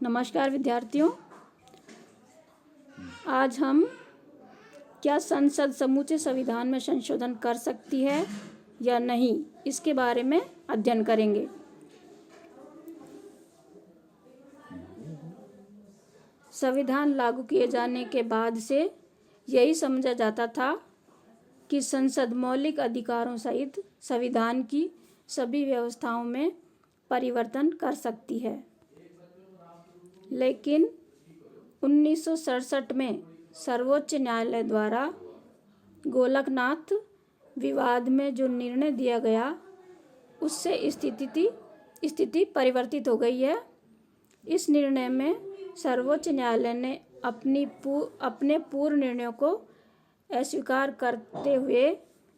नमस्कार विद्यार्थियों, आज हम क्या संसद समूचे संविधान में संशोधन कर सकती है या नहीं, इसके बारे में अध्ययन करेंगे। संविधान लागू किए जाने के बाद से यही समझा जाता था कि संसद मौलिक अधिकारों सहित संविधान की सभी व्यवस्थाओं में परिवर्तन कर सकती है, लेकिन 1967 में सर्वोच्च न्यायालय द्वारा गोलकनाथ विवाद में जो निर्णय दिया गया, उससे स्थिति परिवर्तित हो गई है। इस निर्णय में सर्वोच्च न्यायालय ने अपने पूर्व निर्णयों को अस्वीकार करते हुए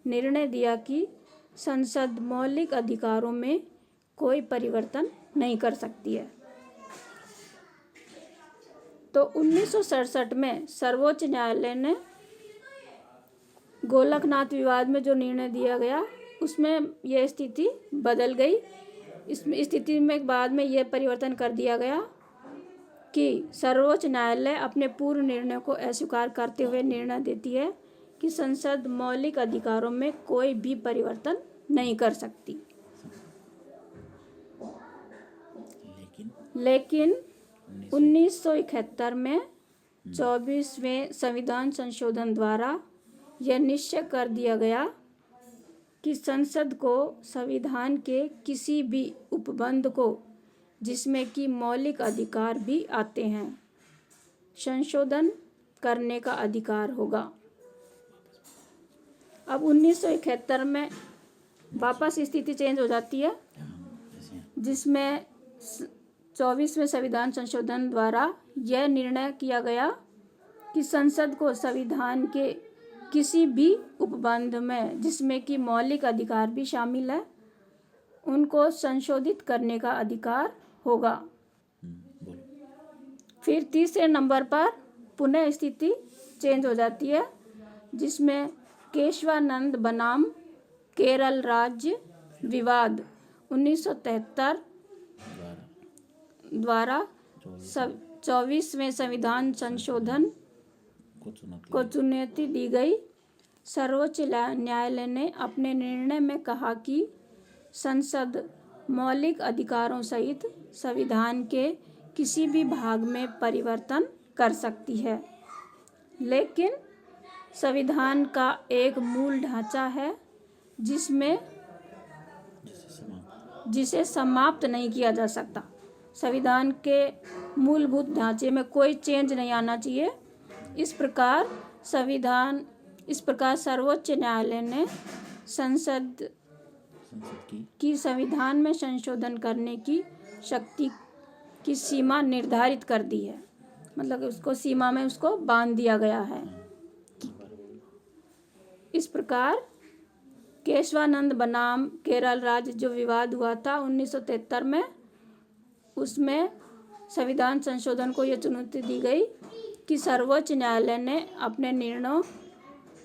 निर्णय दिया कि संसद मौलिक अधिकारों में कोई परिवर्तन नहीं कर सकती है। तो 1967 में सर्वोच्च न्यायालय ने गोलकनाथ विवाद में जो निर्णय दिया गया, उसमें यह स्थिति बदल गई। इस स्थिति में बाद में यह परिवर्तन कर दिया गया कि सर्वोच्च न्यायालय अपने पूर्व निर्णय को अस्वीकार करते हुए निर्णय देती है कि संसद मौलिक अधिकारों में कोई भी परिवर्तन नहीं कर सकती। लेकिन 1971 में 24वें संविधान संशोधन द्वारा यह निश्चय कर दिया गया कि संसद को संविधान के किसी भी उपबंध को, जिसमें कि मौलिक अधिकार भी आते हैं, संशोधन करने का अधिकार होगा। अब 1971 में वापस स्थिति चेंज हो जाती है, जिसमें 24वें संविधान संशोधन द्वारा यह निर्णय किया गया कि संसद को संविधान के किसी भी उपबंध में, जिसमें कि मौलिक अधिकार भी शामिल है, उनको संशोधित करने का अधिकार होगा। फिर तीसरे नंबर पर पुनः स्थिति चेंज हो जाती है, जिसमें केशवानंद बनाम केरल राज्य विवाद 1973 द्वारा 24वें संविधान संशोधन को चुनौती दी गई। सर्वोच्च न्यायालय ने अपने निर्णय में कहा कि संसद मौलिक अधिकारों सहित संविधान के किसी भी भाग में परिवर्तन कर सकती है, लेकिन संविधान का एक मूल ढांचा है जिसे समाप्त नहीं किया जा सकता। संविधान के मूलभूत ढांचे में कोई चेंज नहीं आना चाहिए। इस प्रकार सर्वोच्च न्यायालय ने संसद की संविधान में संशोधन करने की शक्ति की सीमा निर्धारित कर दी है, मतलब उसको सीमा में उसको बांध दिया गया है। इस प्रकार केशवानंद बनाम केरल राज्य जो विवाद हुआ था 1973 में, उसमें संविधान संशोधन को यह चुनौती दी गई कि सर्वोच्च न्यायालय ने अपने निर्णयों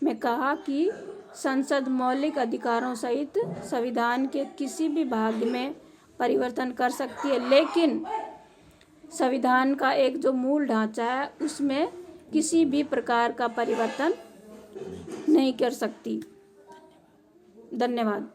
में कहा कि संसद मौलिक अधिकारों सहित संविधान के किसी भी भाग में परिवर्तन कर सकती है, लेकिन संविधान का एक जो मूल ढांचा है, उसमें किसी भी प्रकार का परिवर्तन नहीं कर सकती। धन्यवाद।